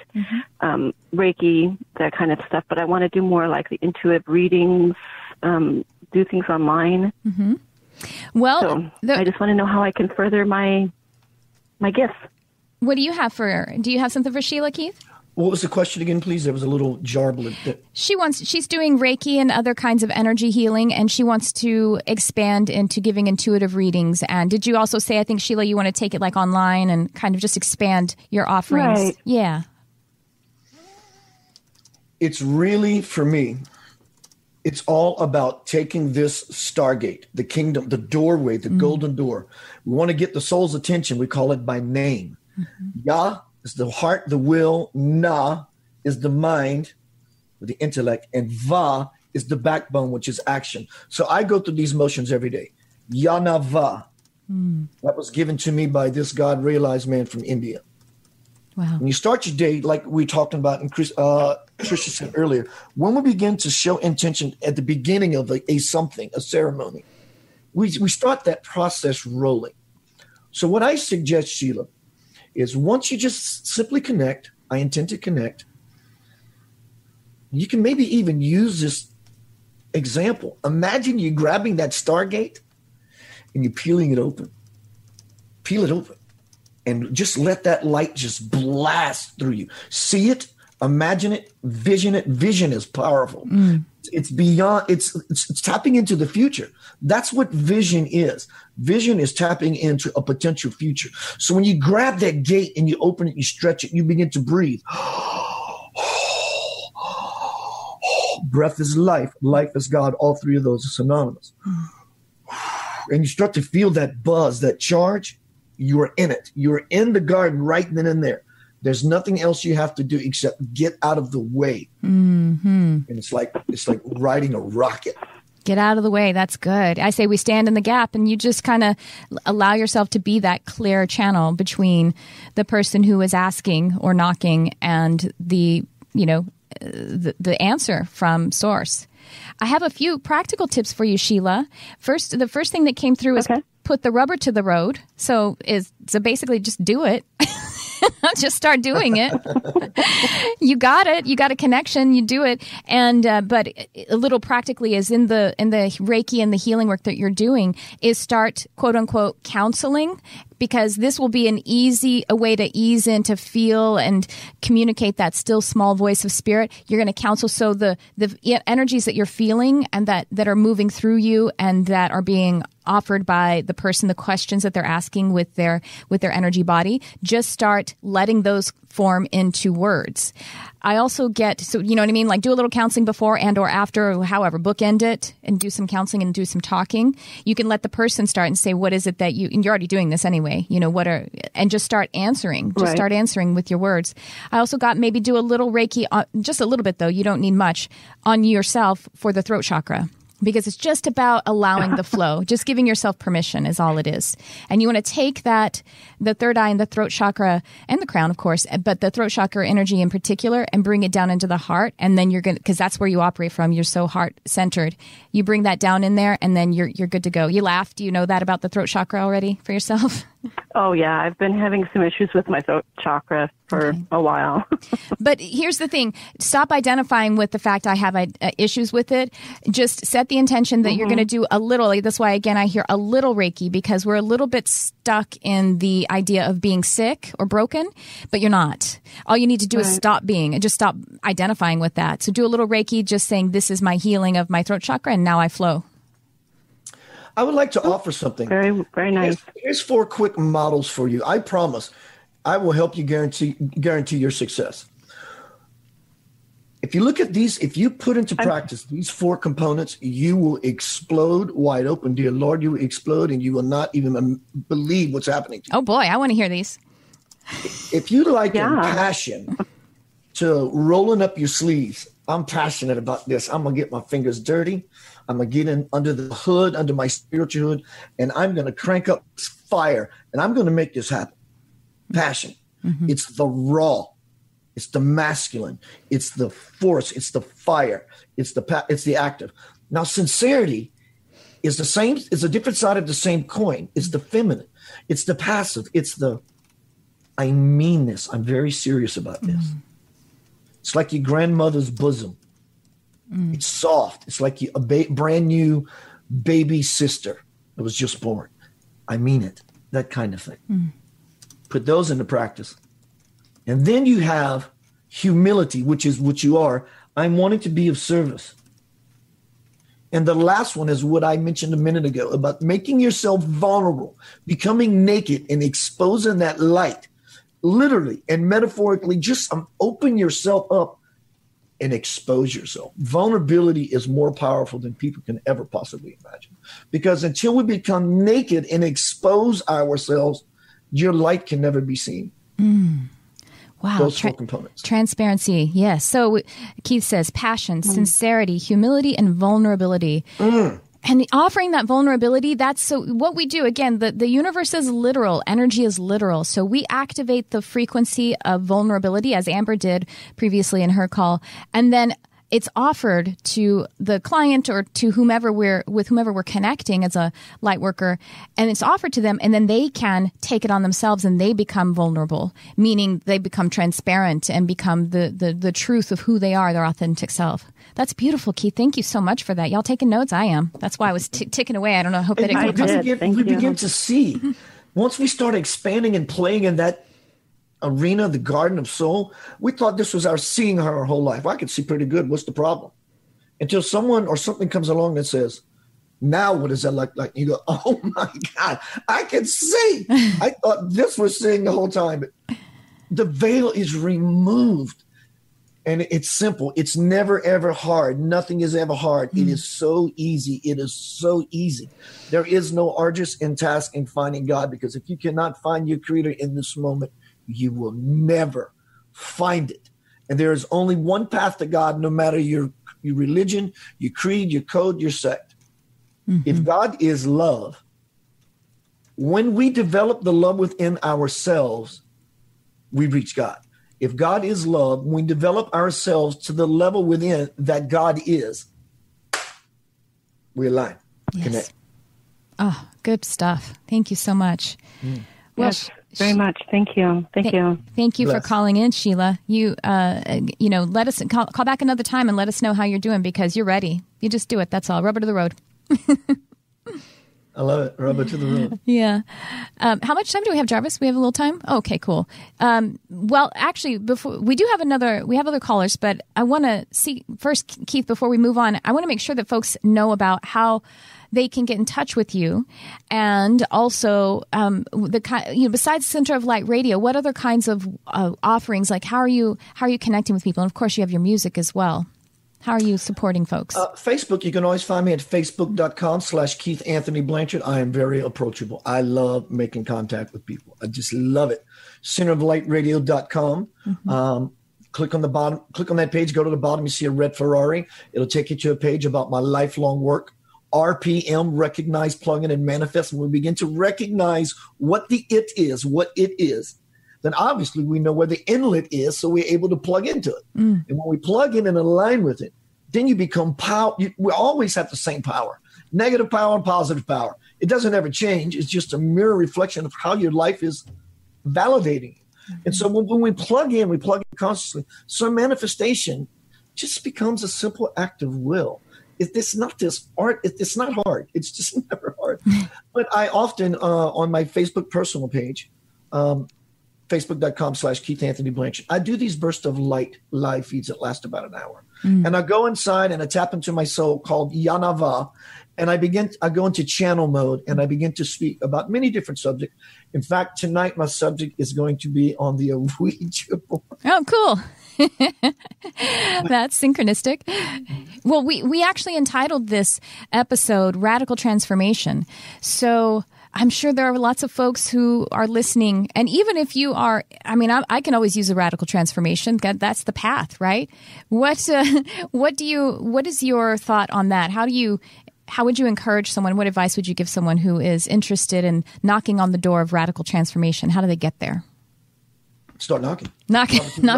Reiki, that kind of stuff. But I want to do more like the intuitive readings, do things online. Mm-hmm. Well, So I just want to know how I can further my gifts. what do you have something for Sheila, Keith? What was the question again, please? There was a little jarble. She's doing Reiki and other kinds of energy healing, and she wants to expand into giving intuitive readings. And did you also say, I think, Sheila, you want to take it like online and kind of just expand your offerings? Right. Yeah. It's really, for me, it's all about taking this Stargate, the kingdom, the doorway, the golden door. We want to get the soul's attention. We call it by name. Yah is the heart, the will. Na is the mind, the intellect. And Va is the backbone, which is action. So I go through these motions every day. Yana Va. That was given to me by this God realized man from India. Wow. When you start your day, like we were talking about, and Tricia said earlier, when we begin to show intention at the beginning of a ceremony, we start that process rolling. So what I suggest, Sheila, is once you just simply connect, I intend to connect, you can maybe even use this example. Imagine you grabbing that Stargate and you peeling it open. Peel it open and just let that light just blast through you. See it, imagine it, vision it. Vision is powerful. It's beyond, it's tapping into the future. That's what vision is. Vision is tapping into a potential future. So when you grab that gate and you open it, you stretch it, you begin to breathe. Breath is life. Life is God. All three of those are synonymous. And you start to feel that buzz, that charge. You're in it. You're in the garden right then and there. There's nothing else you have to do except get out of the way. And it's like riding a rocket. Get out of the way. That's good. I say we stand in the gap, and you just kind of allow yourself to be that clear channel between the person who is asking or knocking and the answer from source. I have a few practical tips for you, Sheila. The first thing that came through is put the rubber to the road. So basically just do it. Just start doing it. You got it. You got a connection. You do it. And but a little practically is in the Reiki and the healing work that you're doing is start quote unquote counseling, because this will be a way to ease in, to feel and communicate that still small voice of spirit. You're going to counsel. So the energies that you're feeling and that are moving through you and that are being offered by the person, the questions that they're asking with their energy body, just start letting those form into words. I also so you know what I mean? Like do a little counseling before and or after, or however, bookend it and do some counseling and do some talking. You can let the person start and say, what is it that and you're already doing this anyway, and just start answering. Just start answering with your words. I also got maybe do a little Reiki, just a little bit though, you don't need much, on yourself for the throat chakra. Because it's just about allowing the flow, just giving yourself permission is all it is. And you want to take the third eye and the throat chakra and the crown, of course, but the throat chakra energy in particular, and bring it down into the heart. And then because that's where you operate from. You're so heart centered. You bring that down in there and then you're good to go. You laugh. Do you know that about the throat chakra already for yourself? Oh, yeah. I've been having some issues with my throat chakra for a while. But here's the thing. Stop identifying with the fact I have issues with it. Just set the intention that you're going to do a little. That's why, again, I hear a little Reiki, because we're a little bit stuck in the idea of being sick or broken, but you're not. All you need to do is stop being and just stop identifying with that. So do a little Reiki, just saying, this is my healing of my throat chakra, and now I flow. I would like to offer something. Very, very nice. Here's 4 quick models for you. I promise I will help you guarantee your success. If you look at these, if you put into practice these 4 components, you will explode wide open. Dear Lord, you will explode and you will not even believe what's happening to you. Oh boy, I want to hear these. If you like passion to rolling up your sleeves, I'm passionate about this. I'm going to get my fingers dirty. I'm going to get in under the hood, under my spiritual hood, and I'm going to crank up fire, and I'm going to make this happen. Passion. It's the raw. It's the masculine. It's the force. It's the fire. It's the active. Now, sincerity is the same. It's a different side of the same coin. It's the feminine. It's the passive. It's the, I mean this. I'm very serious about this. It's like your grandmother's bosom. It's soft. It's like a brand new baby sister that was just born. I mean it. That kind of thing. Put those into practice. And then you have humility, which is what you are. I'm wanting to be of service. And the last one is what I mentioned a minute ago about making yourself vulnerable, becoming naked and exposing that light, literally and metaphorically. Just open yourself up and expose yourself. Vulnerability is more powerful than people can ever possibly imagine. Because until we become naked and expose ourselves, your light can never be seen. Wow. Those 4 components. Transparency. Yes. So Keith says passion, sincerity, humility, and vulnerability. And offering that vulnerability, that's so what we do. Again, the universe is literal. Energy is literal. So we activate the frequency of vulnerability, as Amber did previously in her call. And then it's offered to the client or to whomever we're connecting as a light worker, and it's offered to them, and then they can take it on themselves and they become vulnerable, meaning they become transparent and become the truth of who they are, their authentic self. That's beautiful, Keith. Thank you so much for that. Y'all taking notes? I am. That's why I was ticking away. I don't know. I hope that we begin to see, once we start expanding and playing in that arena, the garden of soul, we thought this was our seeing her our whole life. I could see pretty good. What's the problem? Until someone or something comes along that says, now what does that look like? You go, oh my God, I can see. I thought this was seeing the whole time. But the veil is removed. And it's simple. It's never, ever hard. Nothing is ever hard. It is so easy. It is so easy. There is no arduous task in finding God, because if you cannot find your creator in this moment, you will never find it. And there is only one path to God, no matter your religion, your creed, your code, your sect. If God is love, when we develop the love within ourselves, we reach God. If God is love, when we develop ourselves to the level within that God is, we align, connect. Oh, good stuff. Thank you so much. Well, yes, very much. Thank you. Thank you for calling in, Sheila. You let us call back another time and let us know how you're doing, because you're ready. You just do it. That's all. Rubber to the road. I love it. Rubber to the road. Yeah. How much time do we have, Jarvis? We have a little time? Okay, cool. Well, actually, we have other callers, but I want to see first, Keith, before we move on, I want to make sure that folks know about how they can get in touch with you, and also besides Center of Light Radio, what other kinds of offerings? Like how are you connecting with people? And of course, you have your music as well. How are you supporting folks? Facebook, you can always find me at facebook.com/Keith Anthony Blanchard. I am very approachable. I love making contact with people. I just love it. centeroflightradio.com. Click on that page, go to the bottom, you see a red Ferrari. It'll take you to a page about my lifelong work. RPM, recognize, plug in, and manifest. When we begin to recognize what the it is, then obviously we know where the inlet is, so we're able to plug into it. And when we plug in and align with it, then you become power. We always have the same power, negative power and positive power. It doesn't ever change. It's just a mirror reflection of how your life is validating. And so when we plug in consciously. So manifestation just becomes a simple act of will. It's not this art. It's not hard. It's just never hard. But I often, on my Facebook personal page, Facebook.com/Keith Anthony Blanchard, I do these bursts of light live feeds that last about an hour. And I go inside and I tap into my soul called Yanava. And I go into channel mode and I begin to speak about many different subjects. In fact, tonight my subject is going to be on the Ouija board. Oh, cool. That's synchronistic. Well, we actually entitled this episode Radical Transformation. So I'm sure there are lots of folks who are listening. And even if you are, I can always use a radical transformation. That's the path, right? What is your thought on that? How would you encourage someone? What advice would you give someone who is interested in knocking on the door of radical transformation? How do they get there? Start knocking. Knock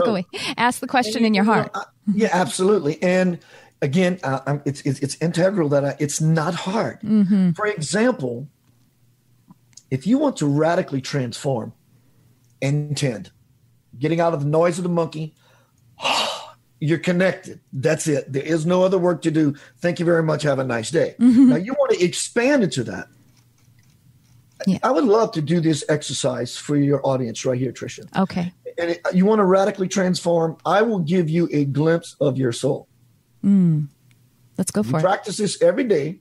away. Ask the question in your heart. Yeah, absolutely. And again, it's integral that it's not hard. For example, if you want to radically transform, intend, getting out of the noise of the monkey, you're connected. That's it. There is no other work to do. Thank you very much. Have a nice day. Now you want to expand into that. Yeah. I would love to do this exercise for your audience right here, Tricia. Okay. And you want to radically transform, I will give you a glimpse of your soul. Let's go for it. Practice this every day.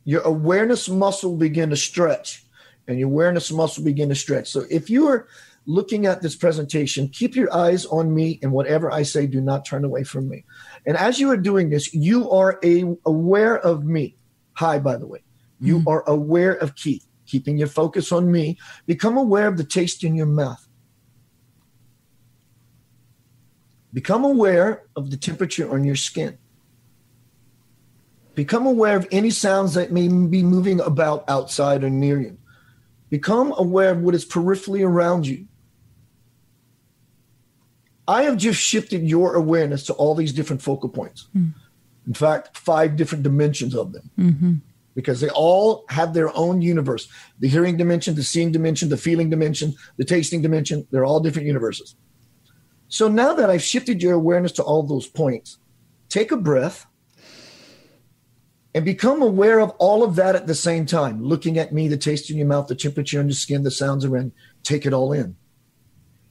Your awareness muscle will begin to stretch. And your awareness muscle will begin to stretch. So if you are looking at this presentation, keep your eyes on me, and whatever I say, do not turn away from me. And as you are doing this, you are aware of me. Hi, by the way. You are aware of Keith, keeping your focus on me. Become aware of the taste in your mouth. Become aware of the temperature on your skin. Become aware of any sounds that may be moving about outside or near you. Become aware of what is peripherally around you. I have just shifted your awareness to all these different focal points. In fact, 5 different dimensions of them. Because they all have their own universe. The hearing dimension, the seeing dimension, the feeling dimension, the tasting dimension, they're all different universes. So now that I've shifted your awareness to all those points, take a breath and become aware of all of that at the same time. Looking at me, the taste in your mouth, the temperature on your skin, the sounds around, take it all in.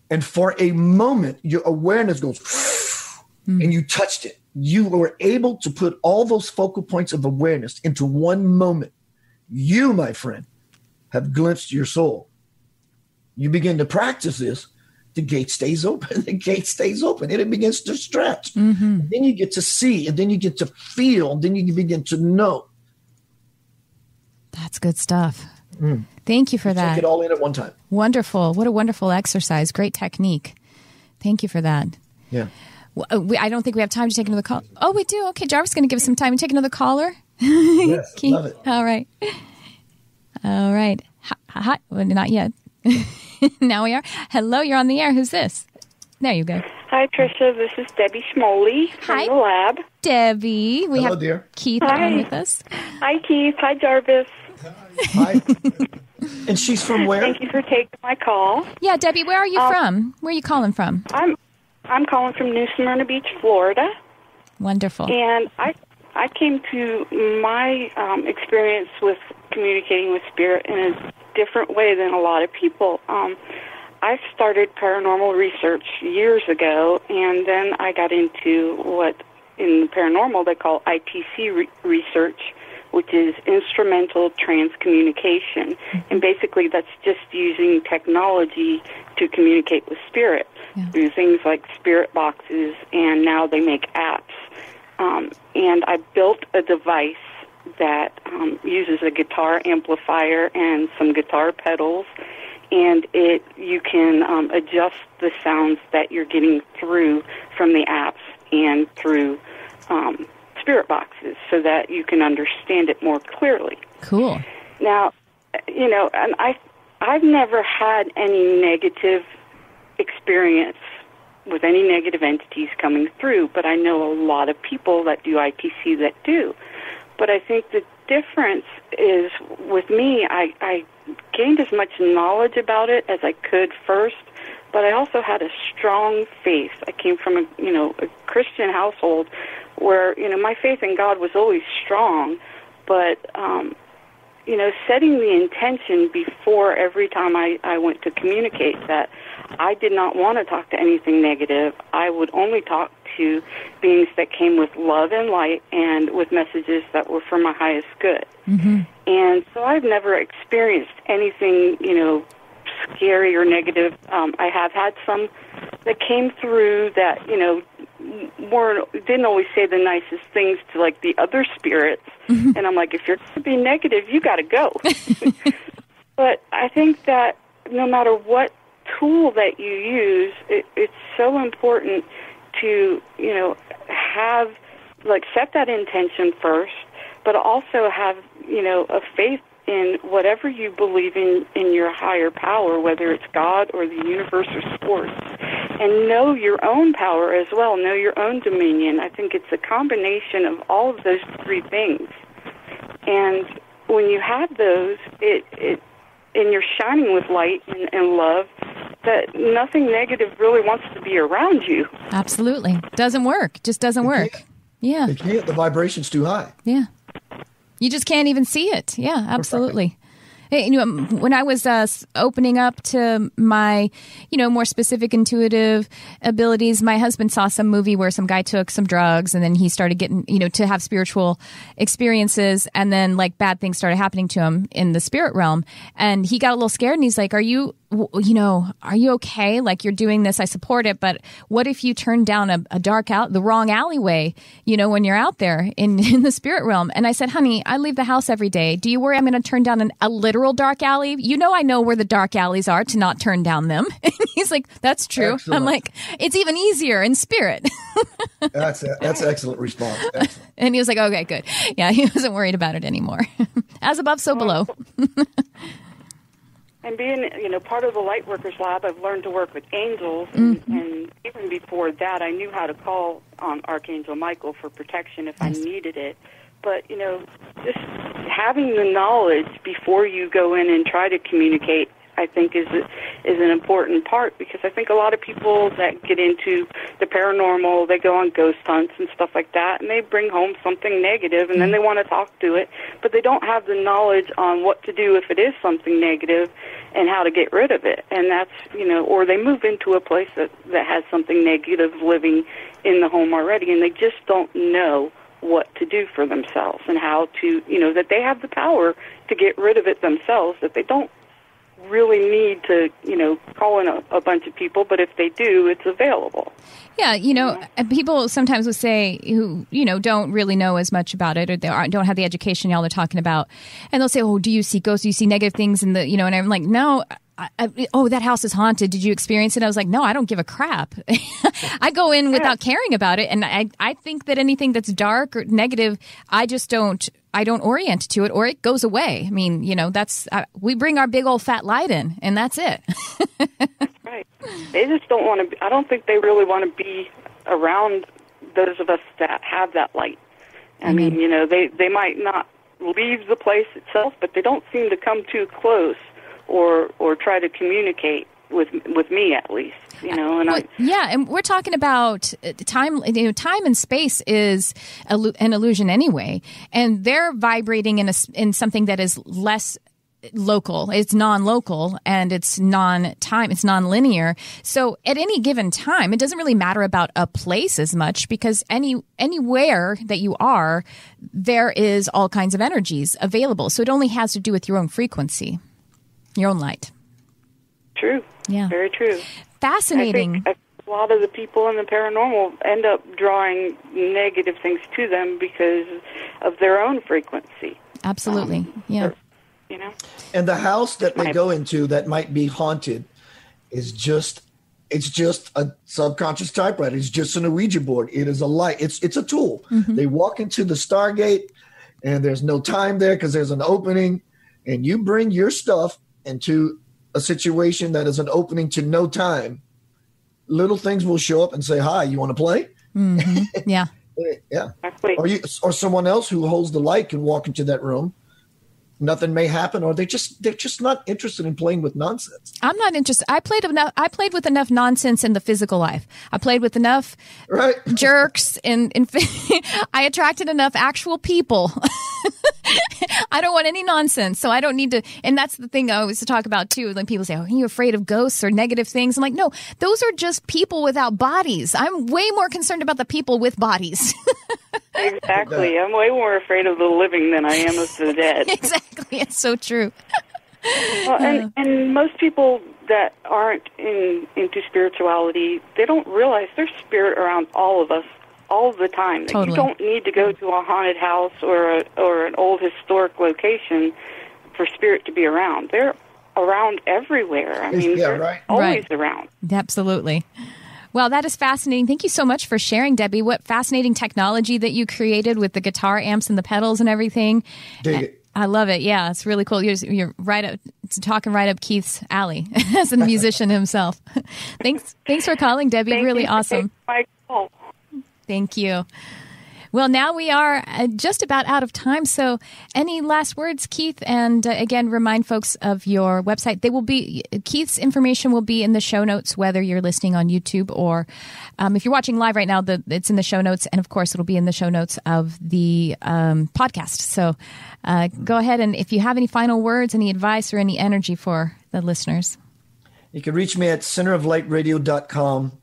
And for a moment, your awareness goes, and you touched it. You were able to put all those focal points of awareness into one moment. You, my friend, have glimpsed your soul. You begin to practice this, the gate stays open. The gate stays open, and it begins to stretch. Then you get to see, and then you get to feel, and then you begin to know. That's good stuff. Thank you for that. Take it all in at one time. Wonderful. What a wonderful exercise. Great technique. Thank you for that. Yeah. I don't think we have time to take another call. Oh, we do. Okay, Jarvis is going to give us some time to take another caller. Yes, love it. All right. All right. Hi. Well, not yet. Now we are. Hello, you're on the air. Who's this? There you go. Hi, Tricia. This is Debbie Schmoley from the lab. Debbie. We Hello, have dear. Keith Hi. on with us. Hi, Keith. Hi, Jarvis. Hi. And she's from where? Thank you for taking my call. Yeah, Debbie, where are you from? Where are you calling from? I'm calling from New Smyrna Beach, Florida. Wonderful. And I came to my experience with communicating with spirit in a different way than a lot of people. I started paranormal research years ago, and then I got into what in the paranormal they call ITC research, which is instrumental transcommunication. And basically that's just using technology to communicate with spirit through things like spirit boxes, and now they make apps. And I built a device that uses a guitar amplifier and some guitar pedals, and you can adjust the sounds that you're getting through from the apps and through spirit boxes so that you can understand it more clearly. Cool. Now, and I've never had any negative experience with any negative entities coming through, but I know a lot of people that do ITC that do. But I think the difference is with me, I gained as much knowledge about it as I could first, but I also had a strong faith. I came from a Christian household where, my faith in God was always strong, but, setting the intention before every time I went to communicate that I did not want to talk to anything negative. I would only talk to beings that came with love and light and with messages that were for my highest good. And so I've never experienced anything, scary or negative. I have had some that came through that, didn't always say the nicest things to like the other spirits. And I'm like, if you're going to be negative, you got to go. But I think that no matter what tool that you use, it's so important to, set that intention first, but also have, a faith in whatever you believe in your higher power, whether it's God or the universe or sports, and know your own power as well, know your own dominion. I think it's a combination of all of those three things. And when you have those, and you're shining with light and love, that nothing negative really wants to be around you. Absolutely. Doesn't work. Just doesn't work. Yeah. It can't. The vibration's too high. Yeah. You just can't even see it. Yeah, absolutely. Hey, when I was opening up to my, more specific intuitive abilities, my husband saw some movie where some guy took some drugs and then he started getting, to have spiritual experiences, and then like bad things started happening to him in the spirit realm. And he got a little scared and he's like, are you okay? Like, you're doing this, I support it, but what if you turn down the wrong alleyway, when you're out there in the spirit realm? And I said, honey, I leave the house every day. Do you worry I'm going to turn down a literal dark alley? I know where the dark alleys are to not turn down them. And he's like, that's true. Excellent. I'm like, it's even easier in spirit. That's excellent response. Excellent. And he was like, okay, good. Yeah, he wasn't worried about it anymore. As above, so below. And being, part of the Lightworkers Lab, I've learned to work with angels, and even before that, I knew how to call on Archangel Michael for protection if I needed it. But, just having the knowledge before you go in and try to communicate, I think is an important part, because I think a lot of people that get into the paranormal, they go on ghost hunts and stuff like that, and they bring home something negative, and then they want to talk to it, but they don't have the knowledge on what to do if it is something negative and how to get rid of it. And that's, or they move into a place that has something negative living in the home already, and they just don't know what to do for themselves and how to, that they have the power to get rid of it themselves, that they don't really need to, call in a bunch of people, but if they do, it's available. Yeah, people sometimes will say who, don't really know as much about it, or they don't have the education y'all are talking about, and they'll say, "Oh, do you see ghosts? Do you see negative things?" And and I'm like, "No." That house is haunted. Did you experience it? I was like, no, I don't give a crap. I go in without caring about it. And I think that anything that's dark or negative, I don't orient to it, or it goes away. I mean, we bring our big old fat light in, and that's it. That's right. They just don't want to, I don't think they really want to be around those of us that have that light. I mean, they might not leave the place itself, but they don't seem to come too close or try to communicate with me, at least, and we're talking about time. Time and space is an illusion anyway, and they're vibrating in something that is less local. It's non-local, and it's non-time. It's non-linear. So at any given time, it doesn't really matter about a place as much, because anywhere that you are, there is all kinds of energies available. So it only has to do with your own frequency. Your own light. True. Yeah. Very true. Fascinating. I think a lot of the people in the paranormal end up drawing negative things to them because of their own frequency. Absolutely. Yeah. And the house that they go into that might be haunted is just a subconscious typewriter. It's just an Ouija board. It is a light. It's a tool. Mm-hmm. They walk into the Stargate, and there's no time there because there's an opening, and you bring your stuff into a situation that is an opening to no time. Little things will show up and say, "Hi, you want to play?" Mm-hmm. Yeah. Yeah. Or someone else who holds the light can walk into that room. Nothing may happen, or they're just not interested in playing with nonsense. I'm not interested. I played with enough nonsense in the physical life. I played with enough jerks, and I attracted enough actual people. I don't want any nonsense, so I don't need to. And that's the thing I always talk about too. When people say, "Oh, are you afraid of ghosts or negative things?" I'm like, no, those are just people without bodies. I'm way more concerned about the people with bodies. Exactly. I'm way more afraid of the living than I am of the dead. Exactly. It's so true. Well, and most people that aren't into spirituality, they don't realize there's spirit around all of us all the time. Totally. You don't need to go to a haunted house or an old historic location for spirit to be around. They're around everywhere. I mean, they're always around. Absolutely. Well, that is fascinating. Thank you so much for sharing, Debbie. What fascinating technology that you created with the guitar amps and the pedals and everything. Dig it. I love it. Yeah, it's really cool. You're right up, talking right up Keith's alley as a musician himself. Thanks for calling, Debbie. Really awesome. My call. Thank you. Well, now we are just about out of time. So any last words, Keith? And again, remind folks of your website. Keith's information will be in the show notes, whether you're listening on YouTube or if you're watching live right now, it's in the show notes. And of course, it'll be in the show notes of the podcast. So go ahead. And if you have any final words, any advice or any energy for the listeners. You can reach me at centeroflightradio.com.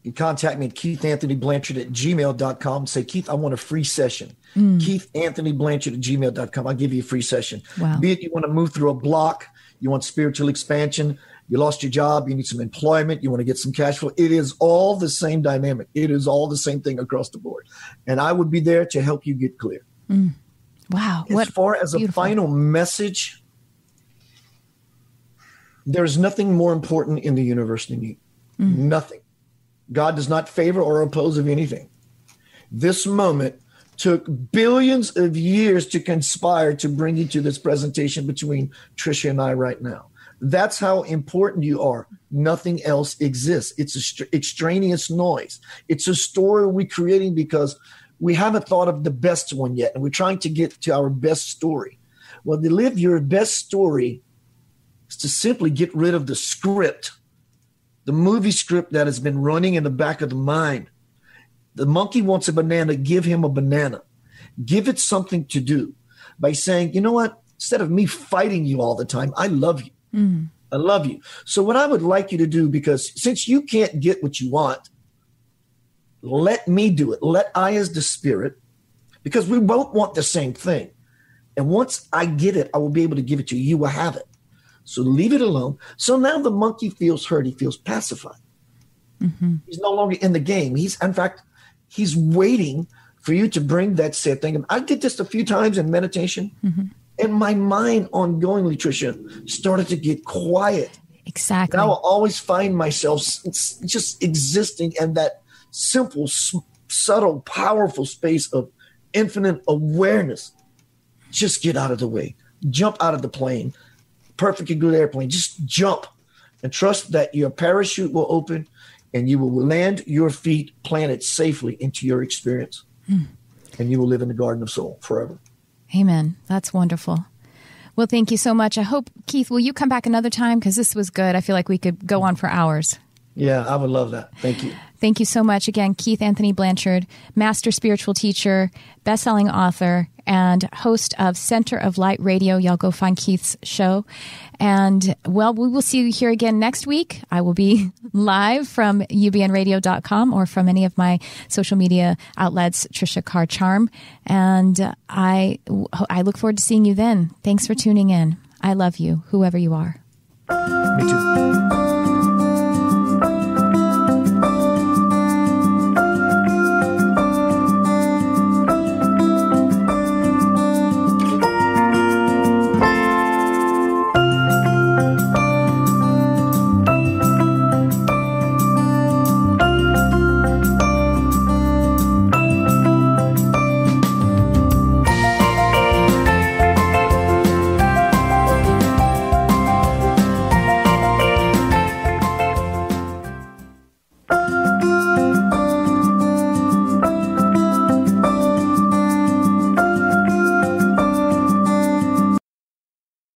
You can contact me at keithanthonyblanchard@gmail.com. Say, Keith, I want a free session. KeithAnthonyBlanchard@gmail.com. I'll give you a free session. Wow. Be it you want to move through a block, you want spiritual expansion, you lost your job, you need some employment, you want to get some cash flow. It is all the same dynamic. It is all the same thing across the board. And I would be there to help you get clear. Wow. As far as a final message, there's nothing more important in the universe than you. Nothing. God does not favor or oppose of anything. This moment took billions of years to conspire to bring you to this presentation between Tricia and I right now. That's how important you are. Nothing else exists. It's extraneous noise. It's a story we're creating because we haven't thought of the best one yet, and we're trying to get to our best story. Well, to live your best story is to simply get rid of the script, the movie script that has been running in the back of the mind. The monkey wants a banana, give him a banana. Give it something to do by saying, you know what? Instead of me fighting you all the time, I love you. Mm. I love you. So what I would like you to do, because since you can't get what you want, let me do it. Let I as the spirit, because we both want the same thing. And once I get it, I will be able to give it to you. You will have it. So leave it alone. So now the monkey feels hurt. He feels pacified. Mm-hmm. He's no longer in the game. He's waiting for you to bring that said thing. I did this a few times in meditation, mm-hmm. and my mind ongoingly, Tricia, started to get quiet. Exactly. Now I always find myself just existing in that simple, subtle, powerful space of infinite awareness. Just get out of the way. Jump out of the plane. Perfectly good airplane. Just jump and trust that your parachute will open and you will land your feet planted safely into your experience. And you will live in the Garden of Soul forever. Amen. That's wonderful. Well, thank you so much. I hope, Keith, will you come back another time? Because this was good. I feel like we could go on for hours. Yeah, I would love that. Thank you. Thank you so much. Again, Keith Anthony Blanchard, master spiritual teacher, best-selling author, and host of Center of Light Radio. Y'all go find Keith's show. And, well, we will see you here again next week. I will be live from ubnradio.com or from any of my social media outlets, Tricia Carr Charm. And I look forward to seeing you then. Thanks for tuning in. I love you, whoever you are. Me too.